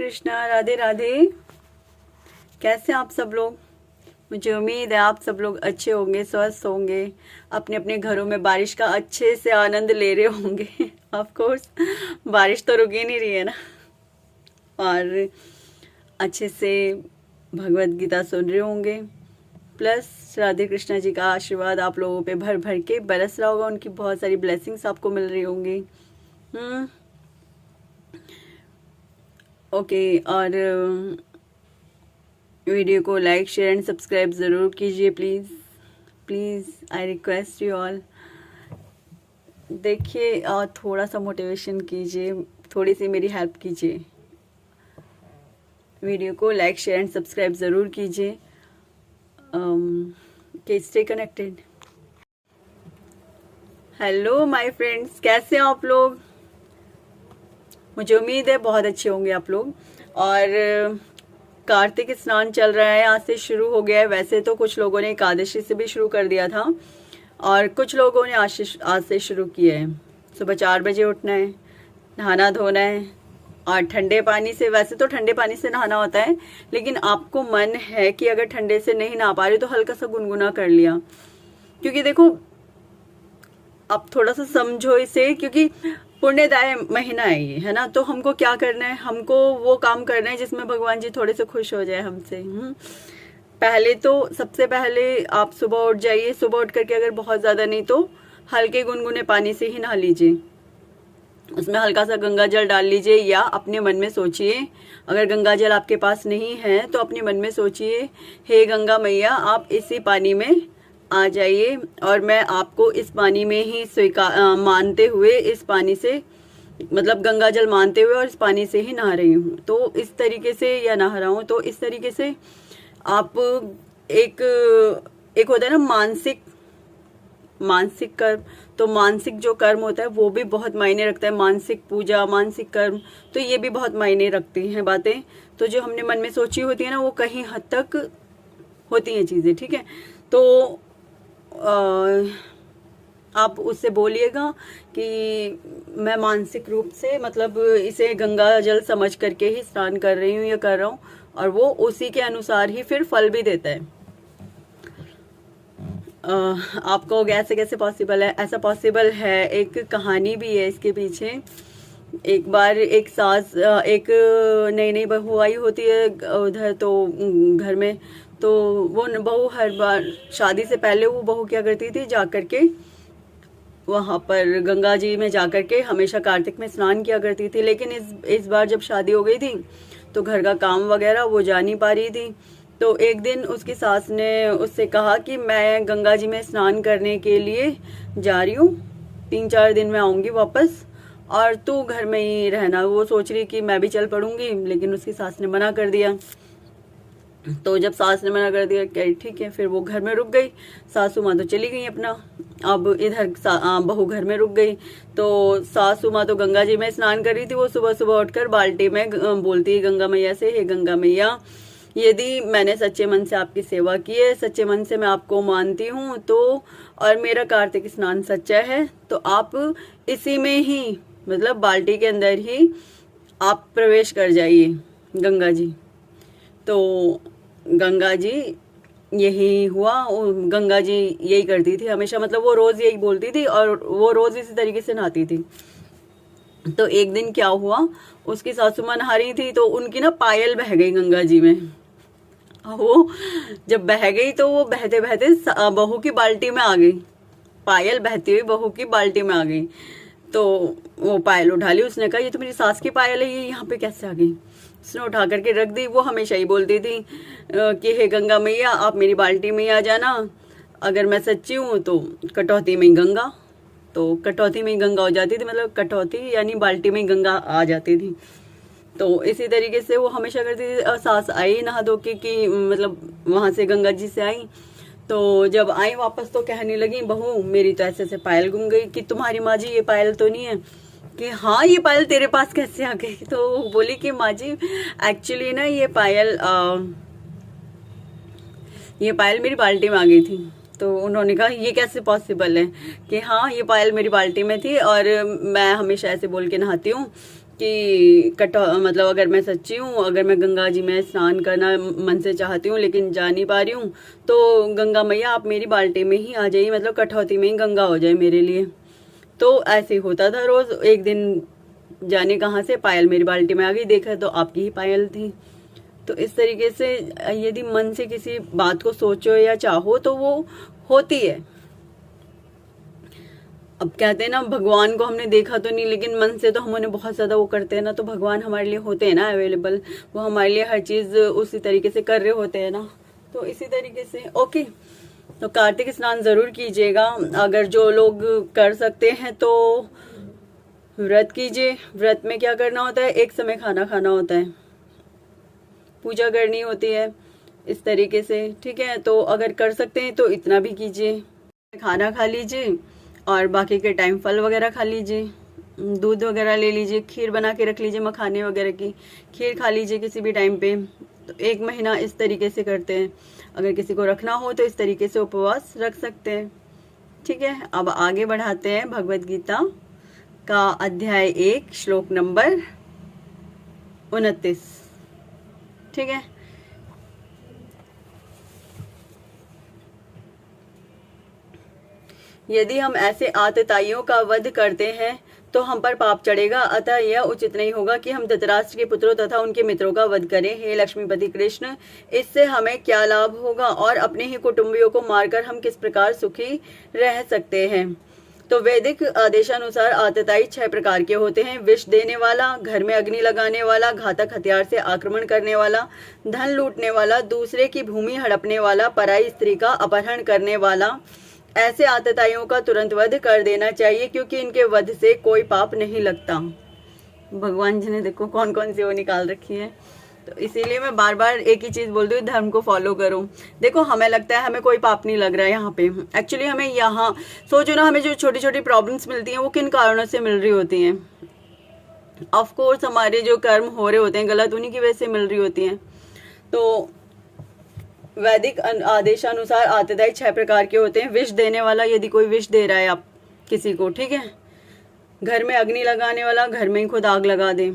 कृष्णा, राधे राधे। कैसे आप सब लोग? मुझे उम्मीद है आप सब लोग अच्छे होंगे, स्वस्थ होंगे, अपने अपने घरों में बारिश का अच्छे से आनंद ले रहे होंगे। ऑफ कोर्स बारिश तो रुक ही नहीं रही है ना। और अच्छे से भगवत गीता सुन रहे होंगे, प्लस राधे कृष्णा जी का आशीर्वाद आप लोगों पे भर भर के बरस रहा होगा। उनकी बहुत सारी ब्लेसिंग्स आपको मिल रही होंगी। ओके। और वीडियो को लाइक, शेयर एंड सब्सक्राइब ज़रूर कीजिए please please, I request you all. देखिए, और थोड़ा सा मोटिवेशन कीजिए, थोड़ी सी मेरी हेल्प कीजिए। वीडियो को लाइक, शेयर एंड सब्सक्राइब ज़रूर कीजिए। के stay connected. Hello my friends, कैसे हैं आप लोग? मुझे उम्मीद है बहुत अच्छे होंगे आप लोग। और कार्तिक स्नान चल रहा है, आज से शुरू हो गया है। वैसे तो कुछ लोगों ने एकादशी से भी शुरू कर दिया था और कुछ लोगों ने आज से शुरू किया है। सुबह 4 बजे उठना है, नहाना धोना है और ठंडे पानी से, वैसे तो ठंडे पानी से नहाना होता है, लेकिन आपको मन है कि अगर ठंडे से नहीं नहा पा रहे तो हल्का सा गुनगुना कर लिया। क्योंकि देखो, आप थोड़ा सा समझो इसे, क्योंकि पुण्यदाय महीना है ये, है ना। तो हमको क्या करना है, हमको वो काम करना है जिसमें भगवान जी थोड़े से खुश हो जाए हमसे। पहले तो सबसे पहले आप सुबह उठ जाइए। सुबह उठ करके अगर बहुत ज़्यादा नहीं तो हल्के गुनगुने पानी से ही नहा लीजिए। उसमें हल्का सा गंगा जल डाल लीजिए, या अपने मन में सोचिए, अगर गंगा जल आपके पास नहीं है तो अपने मन में सोचिए, हे गंगा मैया आप इसी पानी में आ जाइए और मैं आपको इस पानी में ही मानते हुए, इस पानी से मतलब गंगा जल मानते हुए और इस पानी से ही नहा रही हूँ। तो इस तरीके से, या नहा रहा हूँ, तो इस तरीके से आप एक होता है ना मानसिक कर्म। तो मानसिक जो कर्म होता है वो भी बहुत मायने रखता है। मानसिक पूजा, मानसिक कर्म, तो ये भी बहुत मायने रखती हैं बातें। तो जो हमने मन में सोची होती है ना, वो कहीं हद तक होती हैं चीज़ें, ठीक है। तो आप उससे बोलिएगा कि मैं मानसिक रूप से, मतलब इसे गंगा जल समझ करके ही स्नान कर रही हूँ या कर रहा हूँ, और वो उसी के अनुसार ही फिर फल भी देता है। आपको ऐसे कैसे पॉसिबल है? ऐसा पॉसिबल है, एक कहानी भी है इसके पीछे। एक बार एक सास, एक नई नई बहू आई होती है उधर तो घर में। तो वो बहू हर बार शादी से पहले वो बहू क्या करती थी, जा करके वहाँ पर गंगा जी में जा करके हमेशा कार्तिक में स्नान किया करती थी। लेकिन इस बार जब शादी हो गई थी तो घर का काम वगैरह वो जा नहीं पा रही थी। तो एक दिन उसकी सास ने उससे कहा कि मैं गंगा जी में स्नान करने के लिए जा रही हूँ, 3-4 दिन में आऊँगी वापस, और तू घर में ही रहना। वो सोच रही कि मैं भी चल पड़ूंगी, लेकिन उसकी सास ने मना कर दिया। तो जब सास ने मना कर दिया, क्या ठीक है, फिर वो घर में रुक गई। सासू माँ तो चली गई अपना, अब इधर बहू घर में रुक गई। तो सासू माँ तो गंगा जी में स्नान कर रही थी। वो सुबह सुबह उठकर बाल्टी में बोलती है गंगा मैया से, हे गंगा मैया, यदि मैंने सच्चे मन से आपकी सेवा की है, सच्चे मन से मैं आपको मानती हूँ, तो और मेरा कार्तिक स्नान सच्चा है, तो आप इसी में ही, मतलब बाल्टी के अंदर ही आप प्रवेश कर जाइए गंगा जी। तो गंगा जी, यही हुआ। गंगा जी यही करती थी हमेशा, मतलब वो रोज यही बोलती थी और वो रोज इसी तरीके से नहाती थी। तो एक दिन क्या हुआ, उसकी सासू माँ नहा रही थी तो उनकी ना पायल बह गई गंगा जी में। वो जब बह गई तो वो बहते बहते बहू की बाल्टी में आ गई। पायल बहती हुई बहू की बाल्टी में आ गई। तो वो पायल उठा ली। उसने कहा, ये तो मेरी सास की पायल है, ये यहाँ पे कैसे आ गई? उसने उठा करके रख दी। वो हमेशा ही बोलती थी कि हे गंगा मैया आप मेरी बाल्टी में ही आ जाना, अगर मैं सच्ची हूँ तो कटौती में ही गंगा। तो कटौती में ही गंगा हो जाती थी, मतलब कटौती यानी बाल्टी में ही गंगा आ जाती थी। तो इसी तरीके से वो हमेशा करती थी। सास आई नहा धो के, कि मतलब वहां से गंगा जी से आई, तो जब आई वापस तो कहने लगी, बहू मेरी तो ऐसे पायल गुम गई, कि तुम्हारी माँ जी ये पायल तो नहीं है? कि हाँ, ये पायल तेरे पास कैसे आ गई? तो बोली कि माँ जी एक्चुअली ना ये पायल मेरी बाल्टी में आ गई थी। तो उन्होंने कहा, ये कैसे पॉसिबल है? कि हाँ, ये पायल मेरी बाल्टी में थी और मैं हमेशा ऐसे बोल के नहाती हूँ कि मतलब अगर मैं सच्ची हूँ, अगर मैं गंगा जी में स्नान करना मन से चाहती हूँ लेकिन जा नहीं पा रही हूँ, तो गंगा मैया आप मेरी बाल्टी में ही आ जाइए, मतलब कटौती में ही गंगा हो जाए मेरे लिए। तो ऐसे होता था रोज। एक दिन जाने कहाँ से पायल मेरी बाल्टी में आ गई, देखा तो आपकी ही पायल थी। तो इस तरीके से यदि मन से किसी बात को सोचो या चाहो तो वो होती है। अब कहते हैं ना, भगवान को हमने देखा तो नहीं, लेकिन मन से तो हम उन्हें बहुत ज्यादा वो करते हैं ना, तो भगवान हमारे लिए होते हैं ना अवेलेबल, वो हमारे लिए हर चीज उसी तरीके से कर रहे होते हैं ना। तो इसी तरीके से ओके। तो कार्तिक स्नान जरूर कीजिएगा। अगर जो लोग कर सकते हैं तो व्रत कीजिए। व्रत में क्या करना होता है, एक समय खाना खाना होता है, पूजा करनी होती है इस तरीके से, ठीक है। तो अगर कर सकते हैं तो इतना भी कीजिए, खाना खा लीजिए और बाकी के टाइम फल वगैरह खा लीजिए, दूध वगैरह ले लीजिए, खीर बना के रख लीजिए, मखाने वगैरह की खीर खा लीजिए किसी भी टाइम पे। तो 1 महीना इस तरीके से करते हैं। अगर किसी को रखना हो तो इस तरीके से उपवास रख सकते हैं, ठीक है। अब आगे बढ़ाते हैं भगवत गीता का अध्याय 1 श्लोक नंबर 29, ठीक है। यदि हम ऐसे आतताइयों का वध करते हैं तो हम पर पाप चढ़ेगा, अतः यह उचित नहीं होगा कि हम धृतराष्ट्र के पुत्रों तथा उनके मित्रों का वध करें। हे लक्ष्मीपति कृष्ण, इससे हमें क्या लाभ होगा और अपने ही कुटुंबियों को मारकर हम किस प्रकार सुखी रह सकते हैं। तो वैदिक आदेशानुसार आतताई 6 प्रकार के होते हैं। विष देने वाला, घर में अग्नि लगाने वाला, घातक हथियार से आक्रमण करने वाला, धन लूटने वाला, दूसरे की भूमि हड़पने वाला, पराई स्त्री का अपहरण करने वाला। ऐसे आतताइयों का तुरंत वध कर देना चाहिए, क्योंकि इनके वध से कोई पाप नहीं लगता। भगवान जी ने देखो कौन कौन सी वो निकाल रखी है। तो इसीलिए मैं बार बार एक ही चीज बोलती हूँ, धर्म को फॉलो करो। देखो हमें लगता है हमें कोई पाप नहीं लग रहा है यहाँ पे, एक्चुअली हमें यहाँ सोचो ना, हमें जो छोटी छोटी प्रॉब्लम्स मिलती हैं वो किन कारणों से मिल रही होती हैं। ऑफ कोर्स हमारे जो कर्म हो रहे होते हैं गलत, उन्हीं की वजह से मिल रही होती हैं। तो वैदिक आदेशानुसार आतताई 6 प्रकार के होते हैं। विष देने वाला, यदि कोई विष दे रहा है आप किसी को, ठीक है। घर में अग्नि लगाने वाला, घर में ही खुद आग लगा दे।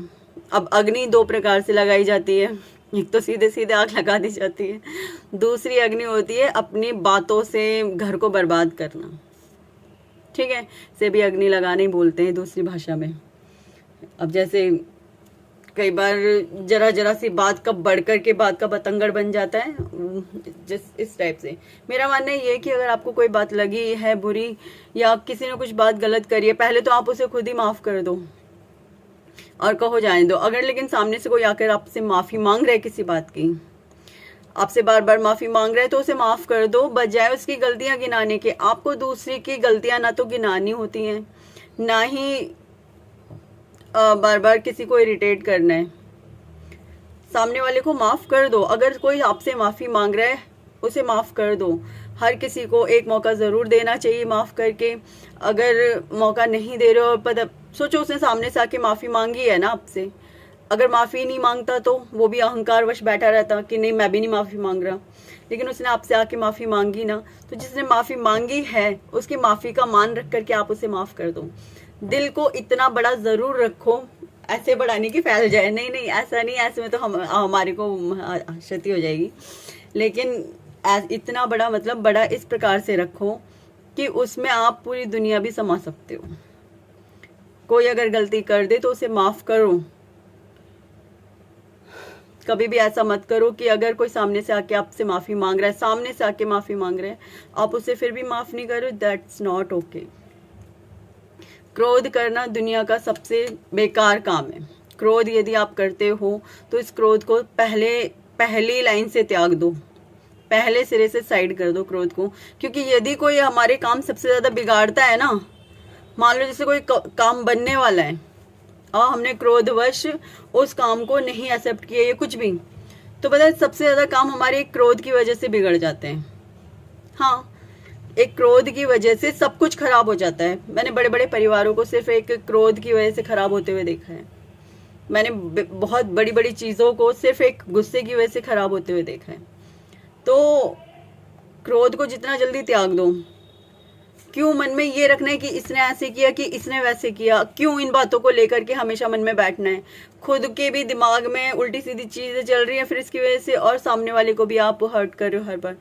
अब अग्नि 2 प्रकार से लगाई जाती है, एक तो सीधे सीधे आग लगा दी जाती है, दूसरी अग्नि होती है अपनी बातों से घर को बर्बाद करना, ठीक है। से भी अग्नि लगाने बोलते हैं दूसरी भाषा में। अब जैसे कई बार जरा जरा सी बात का बढ़कर के बात का बतंगड़ बन जाता है, जिस इस टाइप से। मेरा मानना ये है कि अगर आपको कोई बात लगी है बुरी या किसी ने कुछ बात गलत करी है, पहले तो आप उसे खुद ही माफ कर दो और कहो जाने दो। अगर लेकिन सामने से कोई आकर आपसे माफी मांग रहा है किसी बात की, आपसे बार बार माफी मांग रहा है, तो उसे माफ कर दो, बजाय उसकी गलतियां गिनाने के। आपको दूसरे की गलतियां ना तो गिनानी होती हैं, ना ही बार बार किसी को इरिटेट करना है। सामने वाले को माफ कर दो। अगर कोई आपसे माफी मांग रहा है उसे माफ कर दो। हर किसी को एक मौका जरूर देना चाहिए माफ करके। अगर मौका नहीं दे रहे हो, पता सोचो उसने सामने से आके माफी मांगी है ना आपसे, अगर माफी नहीं मांगता तो वो भी अहंकारवश बैठा रहता कि नहीं मैं भी नहीं माफी मांग रहा, लेकिन उसने आपसे आके माफी मांगी ना, तो जिसने माफी मांगी है उसकी माफी का मान रख करके आप उसे माफ कर दो। दिल को इतना बड़ा जरूर रखो, ऐसे बड़ा नहीं कि फैल जाए, नहीं नहीं ऐसा नहीं, ऐसे में तो हमारे को क्षति हो जाएगी। लेकिन इतना बड़ा मतलब बड़ा इस प्रकार से रखो कि उसमें आप पूरी दुनिया भी समा सकते हो। कोई अगर गलती कर दे तो उसे माफ करो। कभी भी ऐसा मत करो कि अगर कोई सामने से आके आपसे माफी मांग रहा है, सामने से आके माफी मांग रहे हैं, आप उसे फिर भी माफ नहीं करो, दैट्स नॉट ओके। क्रोध करना दुनिया का सबसे बेकार काम है। क्रोध यदि आप करते हो तो इस क्रोध को पहली लाइन से त्याग दो, पहले सिरे से साइड कर दो क्रोध को। क्योंकि यदि कोई हमारे काम सबसे ज्यादा बिगाड़ता है ना, मान लो जैसे कोई काम बनने वाला है और हमने क्रोधवश उस काम को नहीं एक्सेप्ट किया या कुछ भी, तो पता है सबसे ज्यादा काम हमारे क्रोध की वजह से बिगड़ जाते हैं। हाँ, एक क्रोध की वजह से सब कुछ खराब हो जाता है। मैंने बड़े बड़े परिवारों को सिर्फ एक क्रोध की वजह से खराब होते हुए देखा है। मैंने बहुत बड़ी बड़ी चीजों को सिर्फ एक गुस्से की वजह से खराब होते हुए देखा है। तो क्रोध को जितना जल्दी त्याग दो, क्यों मन में ये रखना है कि इसने ऐसे किया कि इसने वैसे किया, क्यों इन बातों को लेकर के हमेशा मन में बैठना है। खुद के भी दिमाग में उल्टी सीधी चीजें चल रही है फिर इसकी वजह से, और सामने वाले को भी आप हर्ट कर रहे हो हर बार।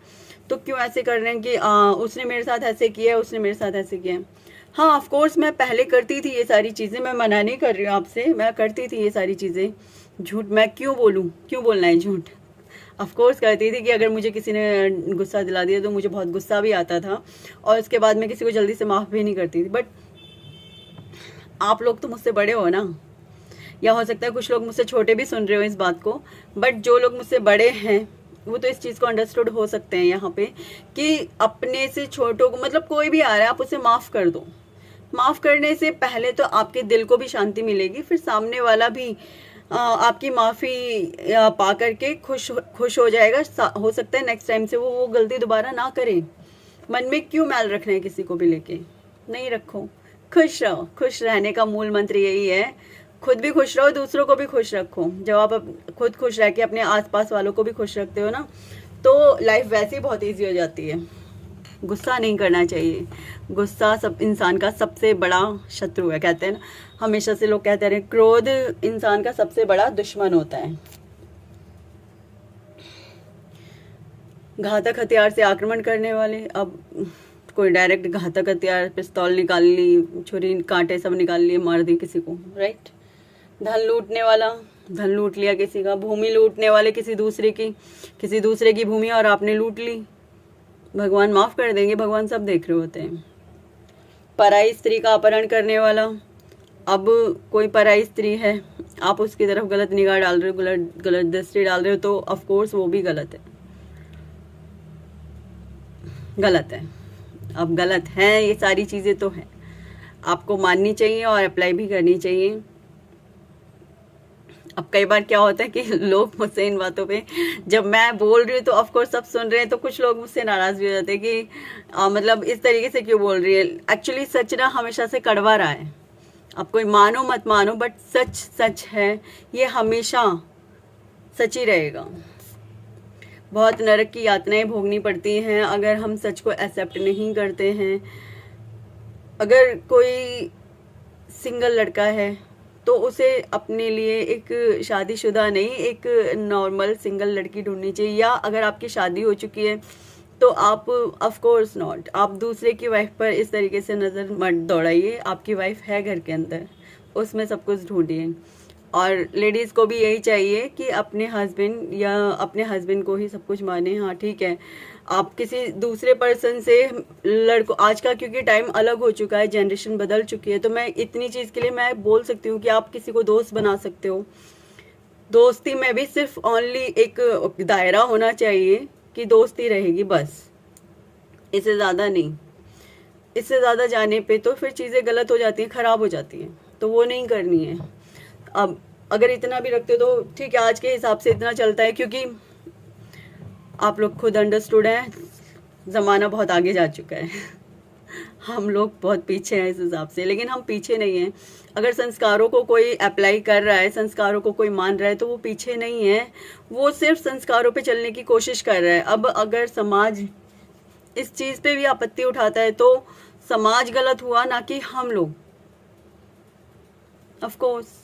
तो क्यों ऐसे कर रहे हैं कि उसने मेरे साथ ऐसे किया है, उसने मेरे साथ ऐसे किया है। हाँ ऑफ कोर्स मैं पहले करती थी ये सारी चीज़ें, मैं मना नहीं कर रही हूँ आपसे, मैं करती थी ये सारी चीज़ें। झूठ मैं क्यों बोलूँ, क्यों बोलना है झूठ। ऑफ कोर्स करती थी कि अगर मुझे किसी ने गुस्सा दिला दिया तो मुझे बहुत गुस्सा भी आता था, और उसके बाद मैं किसी को जल्दी से माफ़ भी नहीं करती थी। बट आप लोग तो मुझसे बड़े हो ना, या हो सकता है कुछ लोग मुझसे छोटे भी सुन रहे हो इस बात को, बट जो लोग मुझसे बड़े हैं वो तो इस चीज़ को अंडरस्टूड हो सकते हैं यहाँ पे कि अपने से छोटों को, मतलब कोई भी आ रहा है आप उसे माफ़ कर दो। माफ़ करने से पहले तो आपके दिल को भी शांति मिलेगी, फिर सामने वाला भी आपकी माफ़ी पा करके खुश हो जाएगा। हो सकता है नेक्स्ट टाइम से वो गलती दोबारा ना करे। मन में क्यों मैल रखना है किसी को भी लेके, नहीं रखो, खुश रहो। खुश रहने का मूल मंत्र यही है, खुद भी खुश रहो, दूसरों को भी खुश रखो। जब आप खुद खुश रह के अपने आसपास वालों को भी खुश रखते हो ना, तो लाइफ वैसे ही बहुत ईजी हो जाती है। गुस्सा नहीं करना चाहिए, गुस्सा सब इंसान का सबसे बड़ा शत्रु है। कहते हैं ना, हमेशा से लोग कहते रहे, क्रोध इंसान का सबसे बड़ा दुश्मन होता है। घातक हथियार से आक्रमण करने वाले, अब कोई डायरेक्ट घातक हथियार, पिस्तौल निकाल ली, छुरी कांटे सब निकाल लिए, मार दी किसी को, राइट। धन लूटने वाला, धन लूट लिया किसी का। भूमि लूटने वाले, किसी दूसरे की भूमि और आपने लूट ली, भगवान माफ कर देंगे, भगवान सब देख रहे होते हैं। पराई स्त्री का अपहरण करने वाला, अब कोई पराई स्त्री है, आप उसकी तरफ गलत निगाह डाल रहे हो, गलत दृष्टि डाल रहे हो, तो ऑफ कोर्स वो भी गलत है, गलत है। अब गलत है, ये सारी चीज़ें तो हैं, आपको माननी चाहिए और अप्लाई भी करनी चाहिए। अब कई बार क्या होता है कि लोग मुझसे इन बातों पे, जब मैं बोल रही हूँ तो ऑफ कोर्स सब सुन रहे हैं, तो कुछ लोग मुझसे नाराज़ भी हो जाते हैं कि मतलब इस तरीके से क्यों बोल रही है। एक्चुअली सच ना हमेशा से कड़वा रहा है, आप कोई मानो मत मानो, बट सच सच है, ये हमेशा सच ही रहेगा। बहुत नरक की यातनाएं भोगनी पड़ती हैं अगर हम सच को एक्सेप्ट नहीं करते हैं। अगर कोई सिंगल लड़का है तो उसे अपने लिए एक शादीशुदा नहीं, एक नॉर्मल सिंगल लड़की ढूंढनी चाहिए। या अगर आपकी शादी हो चुकी है तो आप ऑफ कोर्स नॉट, आप दूसरे की वाइफ पर इस तरीके से नज़र मत दौड़ाइए। आपकी वाइफ है घर के अंदर, उसमें सब कुछ ढूंढिए। और लेडीज़ को भी यही चाहिए कि अपने हस्बैंड या अपने हस्बैंड को ही सब कुछ माने। हाँ ठीक है, आप किसी दूसरे पर्सन से लड़कों, आज का क्योंकि टाइम अलग हो चुका है, जनरेशन बदल चुकी है, तो मैं इतनी चीज़ के लिए मैं बोल सकती हूँ कि आप किसी को दोस्त बना सकते हो। दोस्ती में भी सिर्फ ओनली एक दायरा होना चाहिए कि दोस्ती रहेगी, बस, इससे ज़्यादा नहीं। इससे ज़्यादा जाने पे तो फिर चीज़ें गलत हो जाती हैं, ख़राब हो जाती हैं, तो वो नहीं करनी है। अब अगर इतना भी रखते हो तो ठीक है, आज के हिसाब से इतना चलता है, क्योंकि आप लोग खुद अंडरस्टूड हैं, ज़माना बहुत आगे जा चुका है। हम लोग बहुत पीछे हैं इस हिसाब से, लेकिन हम पीछे नहीं हैं। अगर संस्कारों को कोई अप्लाई कर रहा है, संस्कारों को कोई मान रहा है, तो वो पीछे नहीं है, वो सिर्फ संस्कारों पे चलने की कोशिश कर रहा है। अब अगर समाज इस चीज़ पे भी आपत्ति उठाता है तो समाज गलत हुआ, ना कि हम लोग। ऑफ कोर्स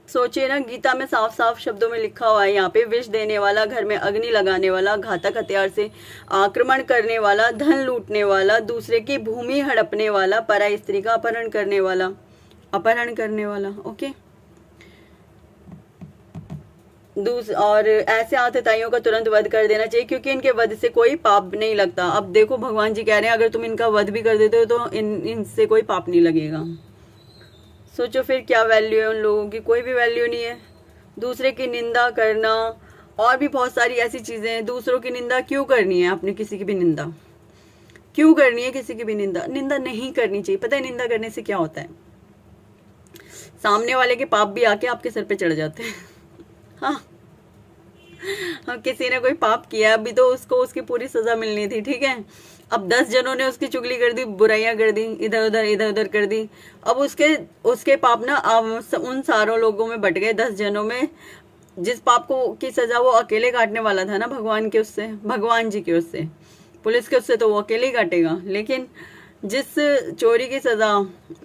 सोचिए ना, गीता में साफ साफ शब्दों में लिखा हुआ है यहाँ पे, विष देने वाला, घर में अग्नि लगाने वाला, घातक हथियार से आक्रमण करने वाला, धन लूटने वाला, दूसरे की भूमि हड़पने वाला, पराई स्त्री का अपहरण करने वाला, ओके। और ऐसे आतताइयों का तुरंत वध कर देना चाहिए, क्योंकि इनके वध से कोई पाप नहीं लगता। अब देखो भगवान जी कह रहे हैं अगर तुम इनका वध भी कर देते हो तो इनसे कोई पाप नहीं लगेगा। सोचो फिर क्या वैल्यू है उन लोगों की, कोई भी वैल्यू नहीं है। दूसरे की निंदा करना और भी बहुत सारी ऐसी चीज़ें हैं। दूसरों की निंदा क्यों करनी है आपने, किसी की भी निंदा क्यों करनी है, किसी की भी निंदा नहीं करनी चाहिए। पता है निंदा करने से क्या होता है, सामने वाले के पाप भी आके आपके सर पे चढ़ जाते हैं। हाँ, किसी ने कोई पाप किया, अभी तो उसको उसकी पूरी सजा मिलनी थी, ठीक है। अब 10 जनों ने उसकी चुगली कर दी, बुराइयां कर दी, इधर उधर कर दी। अब उसके पाप ना अब उन सारों लोगों में बट गए, 10 जनों में। जिस पाप को की सजा वो अकेले काटने वाला था ना, भगवान के उससे, भगवान जी के उससे, पुलिस के उससे तो वो अकेले ही काटेगा। लेकिन जिस चोरी की सजा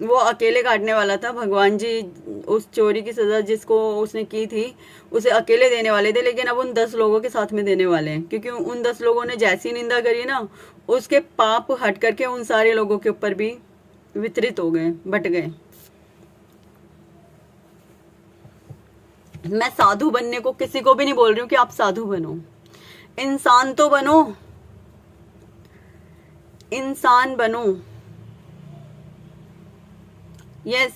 वो अकेले काटने वाला था, भगवान जी उस चोरी की सजा जिसको उसने की थी उसे अकेले देने वाले थे, लेकिन अब उन 10 लोगों के साथ में देने वाले हैं, क्योंकि उन 10 लोगों ने जैसी निंदा करी ना, उसके पाप हट करके उन सारे लोगों के ऊपर भी वितरित हो गए, बट गए। मैं साधु बनने को किसी को भी नहीं बोल रही हूँ कि आप साधु बनो, इंसान तो बनो, इंसान बनो। यस,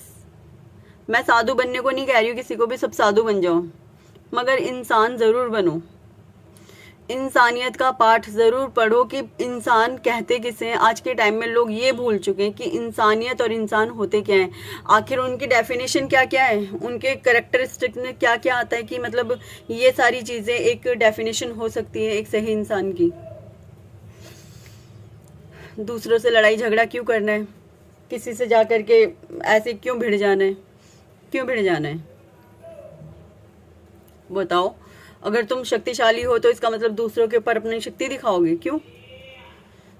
मैं साधु बनने को नहीं कह रही हूँ किसी को भी सब साधु बन जाओ, मगर इंसान जरूर बनो, इंसानियत का पाठ जरूर पढ़ो कि इंसान कहते किसे हैं। आज के टाइम में लोग ये भूल चुके हैं कि इंसानियत और इंसान होते क्या है, आखिर उनकी डेफिनेशन क्या क्या है, उनके कैरेक्टरिस्टिक में क्या क्या आता है, कि मतलब ये सारी चीजें एक डेफिनेशन हो सकती है एक सही इंसान की। दूसरों से लड़ाई झगड़ा क्यों करना है, किसी से जा करके ऐसे क्यों भिड़ जाना है, क्यों भिड़ जाना है बताओ। अगर तुम शक्तिशाली हो तो इसका मतलब दूसरों के ऊपर अपनी शक्ति दिखाओगे, क्यों?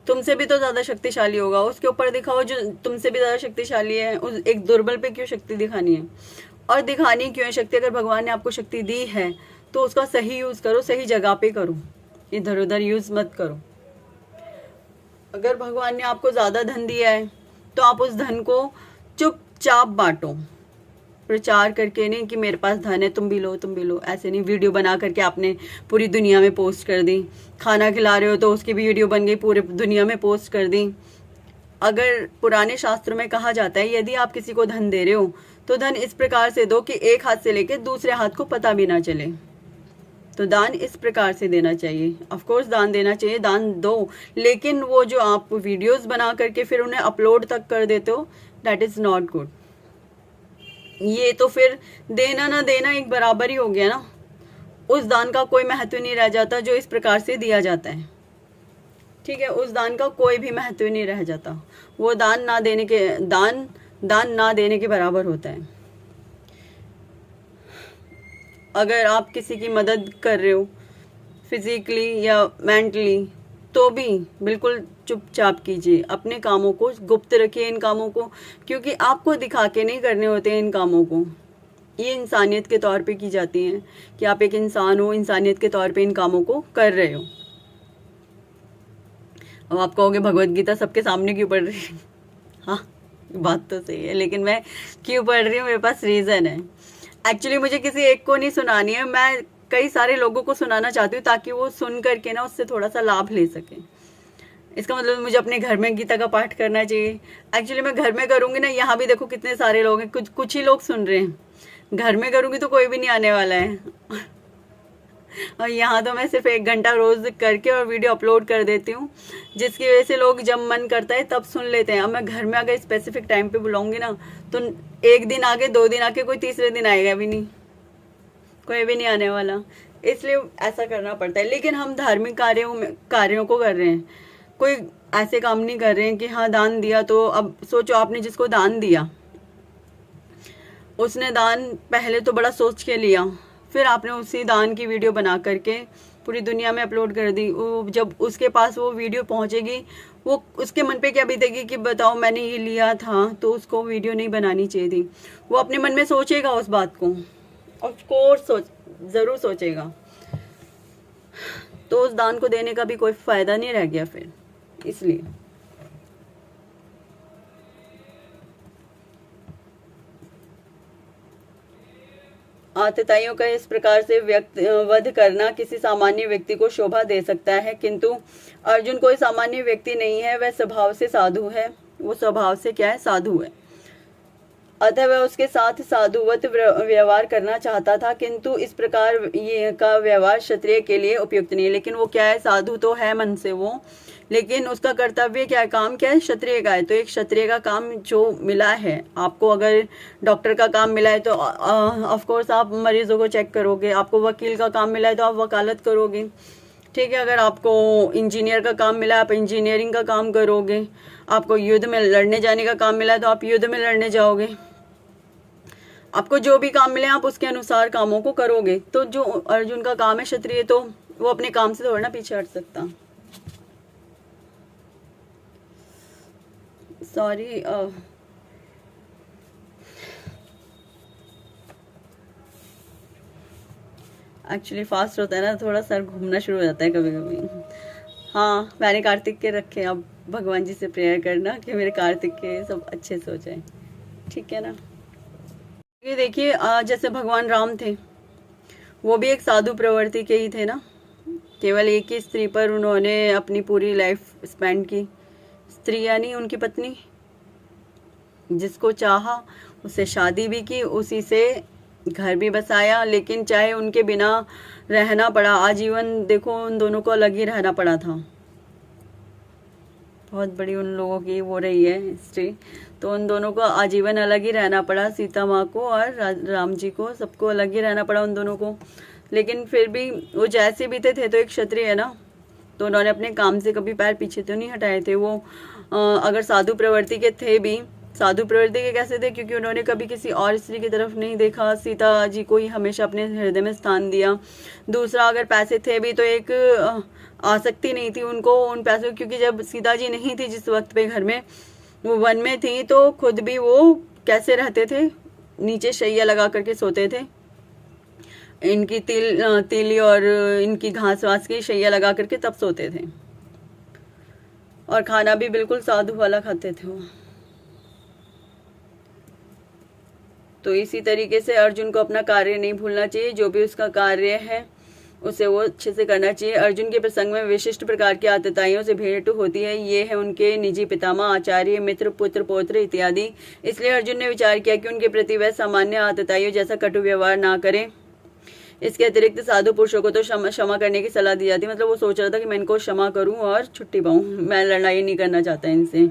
तुमसे भी तो ज्यादा शक्तिशाली होगा, उसके ऊपर दिखाओ जो तुमसे भी ज्यादा शक्तिशाली है। उस एक दुर्बल पे क्यों शक्ति दिखानी है, और दिखानी क्यों है शक्ति? अगर भगवान ने आपको शक्ति दी है तो उसका सही यूज करो, सही जगह पे करो, इधर उधर यूज मत करो। अगर भगवान ने आपको ज्यादा धन दिया है तो आप उस धन को चुपचाप बांटो, प्रचार करके नहीं कि मेरे पास धन है तुम भी लो, तुम भी लो, ऐसे नहीं। वीडियो बना करके आपने पूरी दुनिया में पोस्ट कर दी, खाना खिला रहे हो तो उसकी भी वीडियो बन गई, पूरे दुनिया में पोस्ट कर दी। अगर पुराने शास्त्रों में कहा जाता है यदि आप किसी को धन दे रहे हो तो धन इस प्रकार से दो कि एक हाथ से लेके दूसरे हाथ को पता भी ना चले। तो दान इस प्रकार से देना चाहिए, ऑफ कोर्स दान देना चाहिए, दान दो, लेकिन वो जो आप वीडियोस बना करके फिर उन्हें अपलोड तक कर देते हो, दैट इज नॉट गुड। ये तो फिर देना ना देना एक बराबर ही हो गया ना, उस दान का कोई महत्व नहीं रह जाता जो इस प्रकार से दिया जाता है, ठीक है? उस दान का कोई भी महत्व नहीं रह जाता, वो दान ना देने के दान ना देने के बराबर होता है। अगर आप किसी की मदद कर रहे हो फिजिकली या मेंटली तो भी बिल्कुल चुपचाप कीजिए, अपने कामों को गुप्त रखिए, इन कामों को, क्योंकि आपको दिखा के नहीं करने होते हैं इन कामों को। ये इंसानियत के तौर पे की जाती हैं कि आप एक इंसान हो, इंसानियत के तौर पे इन कामों को कर रहे हो। अब आप कहोगे भगवत गीता सबके सामने क्यों पढ़ रही है? हाँ, बात तो सही है, लेकिन मैं क्यों पढ़ रही हूँ, मेरे पास रीज़न है। एक्चुअली मुझे किसी एक को नहीं सुनानी है, मैं कई सारे लोगों को सुनाना चाहती हूँ ताकि वो सुन करके ना उससे थोड़ा सा लाभ ले सकें। इसका मतलब मुझे अपने घर में गीता का पाठ करना चाहिए। एक्चुअली मैं घर में करूँगी ना, यहाँ भी देखो कितने सारे लोग हैं, कुछ ही लोग सुन रहे हैं, घर में करूँगी तो कोई भी नहीं आने वाला है। और यहाँ तो मैं सिर्फ 1 घंटा रोज करके और वीडियो अपलोड कर देती हूँ, जिसकी वजह से लोग जब मन करता है तब सुन लेते हैं। अब मैं घर में अगर स्पेसिफिक टाइम पे बुलाऊंगी ना तो 1 दिन आके 2 दिन आके कोई तीसरे दिन आएगा भी नहीं, कोई भी नहीं आने वाला, इसलिए ऐसा करना पड़ता है। लेकिन हम धार्मिक कार्यों को कर रहे हैं, कोई ऐसे काम नहीं कर रहे हैं कि हाँ दान दिया तो अब सोचो आपने जिसको दान दिया उसने दान पहले तो बड़ा सोच के लिया, फिर आपने उसी दान की वीडियो बना करके पूरी दुनिया में अपलोड कर दी। वो जब उसके पास वो वीडियो पहुंचेगी वो उसके मन पे क्या बीतेगी कि बताओ मैंने ये लिया था तो उसको वीडियो नहीं बनानी चाहिए थी। वो अपने मन में सोचेगा उस बात को, ऑफ कोर्स ज़रूर सोचेगा। तो उस दान को देने का भी कोई फ़ायदा नहीं रह गया फिर, इसलिए। आतताइयों का इस प्रकार से वध करना किसी सामान्य व्यक्ति को शोभा दे सकता है, किंतु अर्जुन कोई सामान्य व्यक्ति नहीं है, वह स्वभाव से साधु है। वो स्वभाव से क्या है? साधु है। अतः वह उसके साथ साधुवत व्यवहार करना चाहता था, किंतु इस प्रकार ये का व्यवहार क्षत्रिय के लिए उपयुक्त नहीं है। लेकिन वो क्या है? साधु तो है मन से वो, लेकिन उसका कर्तव्य क्या है, काम क्या है? क्षत्रिय का है। तो एक क्षत्रिय का काम जो मिला है आपको, अगर डॉक्टर का काम मिला है तो ऑफ कोर्स आप मरीजों को चेक करोगे, आपको वकील का काम मिला है तो आप वकालत करोगे, ठीक है? अगर आपको इंजीनियर का काम मिला है आप इंजीनियरिंग का काम करोगे, आपको युद्ध में लड़ने जाने का काम मिला है तो आप युद्ध में लड़ने जाओगे। आपको जो भी काम मिले आप उसके अनुसार कामों को करोगे। तो जो अर्जुन का काम है क्षत्रिय, तो वो अपने काम से थोड़ा ना पीछे हट सकता। सॉरी, एक्चुअली फास्ट होता है ना, थोड़ा सर घूमना शुरू हो जाता है कभी कभी। हाँ, मैंने कार्तिक के रखे, अब भगवान जी से प्रेयर करना कि मेरे कार्तिक के सब अच्छे से हो जाए, ठीक है ना। ये देखिए, जैसे भगवान राम थे, वो भी एक साधु प्रवृत्ति के ही थे ना। केवल एक ही स्त्री पर उन्होंने अपनी पूरी लाइफ स्पेंड की। स्त्री यानी उनकी पत्नी, जिसको चाहा उससे शादी भी की, उसी से घर भी बसाया, लेकिन चाहे उनके बिना रहना पड़ा आजीवन, देखो उन दोनों को अलग ही रहना पड़ा था। बहुत बड़ी उन लोगों की वो रही है हिस्ट्री। तो उन दोनों को आजीवन अलग ही रहना पड़ा, सीता माँ को और राम जी को, सबको अलग ही रहना पड़ा उन दोनों को। लेकिन फिर भी वो जैसे भी थे तो एक क्षत्रिय है ना, तो उन्होंने अपने काम से कभी पैर पीछे तो नहीं हटाए थे। वो अगर साधु प्रवृत्ति के थे भी, साधु प्रवृत्ति के कैसे थे, क्योंकि उन्होंने कभी किसी और स्त्री की तरफ नहीं देखा, सीता जी को ही हमेशा अपने हृदय में स्थान दिया। दूसरा, अगर पैसे थे भी तो एक आसक्ति नहीं थी उनको उन पैसों, क्योंकि जब सीता जी नहीं थी जिस वक्त पे घर में, वो वन में थी, तो खुद भी वो कैसे रहते थे, नीचे शैया लगा करके सोते थे। इनकी तीली और इनकी घास वास की शैया लगा करके तब सोते थे, और खाना भी बिल्कुल साधु वाला खाते थे वो। तो इसी तरीके से अर्जुन को अपना कार्य नहीं भूलना चाहिए, जो भी उसका कार्य है उसे वो अच्छे से करना चाहिए। अर्जुन के प्रसंग में विशिष्ट प्रकार की आतताइयों से भेंट होती है। ये है उनके निजी पितामह, आचार्य, मित्र, पुत्र, पौत्र इत्यादि। इसलिए अर्जुन ने विचार किया कि उनके प्रति वह सामान्य आतताइयों जैसा कटु व्यवहार ना करें। इसके अतिरिक्त साधु पुरुषों को तो क्षमा करने की सलाह दी जाती है। मतलब वो सोच रहा था कि मैं इनको क्षमा करूं और छुट्टी पाऊं, मैं लड़ाई नहीं करना चाहता इनसे।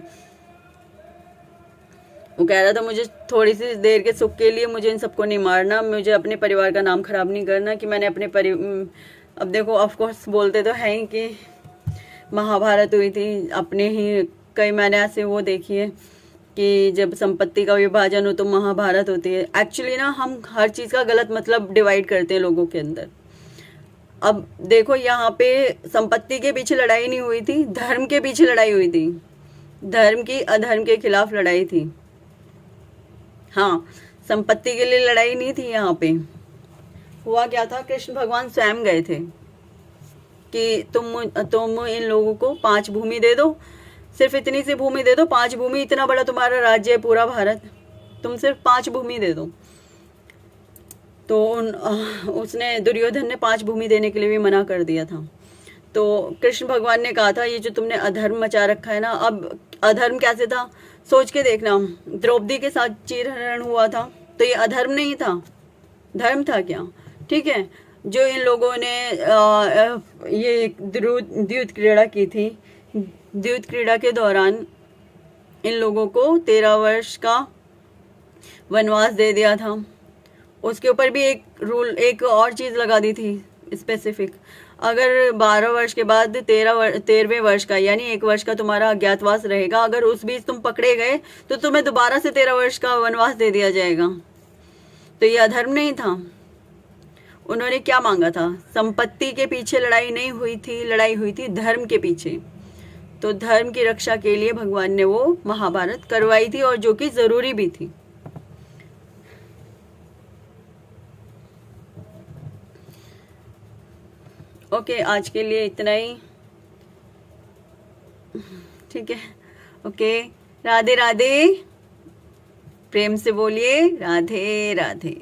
वो कह रहा था मुझे थोड़ी सी देर के सुख के लिए मुझे इन सबको नहीं मारना, मुझे अपने परिवार का नाम खराब नहीं करना कि मैंने अपने अब देखो, ऑफ कोर्स बोलते तो हैं ही कि महाभारत हुई थी, अपने ही कई मैंने ऐसे वो देखी है कि जब संपत्ति का विभाजन हो तो महाभारत होती है। एक्चुअली ना हम हर चीज़ का गलत मतलब डिवाइड करते हैं लोगों के अंदर। अब देखो, यहाँ पे संपत्ति के पीछे लड़ाई नहीं हुई थी, धर्म के पीछे लड़ाई हुई थी। धर्म की अधर्म के खिलाफ लड़ाई थी। हाँ, संपत्ति के लिए लड़ाई नहीं थी। यहाँ पे हुआ क्या था, कृष्ण भगवान स्वयं गए थे कि तुम इन लोगों को 5 भूमि दे दो, सिर्फ इतनी सी भूमि दे दो, 5 भूमि, इतना बड़ा तुम्हारा राज्य है पूरा भारत, तुम सिर्फ 5 भूमि दे दो। तो उसने, दुर्योधन ने 5 भूमि देने के लिए भी मना कर दिया था। तो कृष्ण भगवान ने कहा था ये जो तुमने अधर्म मचा रखा है ना, अब अधर्म कैसे था सोच के देखना। द्रौपदी के साथ चीरहरण हुआ था, तो ये अधर्म नहीं था, धर्म था क्या? ठीक है, जो इन लोगों ने ये द्यूत क्रीड़ा की थी, द्यूत क्रीड़ा के दौरान इन लोगों को 13 वर्ष का वनवास दे दिया था। उसके ऊपर भी एक रूल, एक और चीज़ लगा दी थी स्पेसिफिक, अगर 12 वर्ष के बाद 13वें वर्ष का यानी 1 वर्ष का तुम्हारा अज्ञातवास रहेगा, अगर उस बीच तुम पकड़े गए तो तुम्हें दोबारा से 13 वर्ष का वनवास दे दिया जाएगा। तो ये अधर्म नहीं था। उन्होंने क्या मांगा था? संपत्ति के पीछे लड़ाई नहीं हुई थी, लड़ाई हुई थी धर्म के पीछे। तो धर्म की रक्षा के लिए भगवान ने वो महाभारत करवाई थी, और जो कि जरूरी भी थी। ओके, आज के लिए इतना ही, ठीक है। ओके, राधे राधे, प्रेम से बोलिए राधे राधे।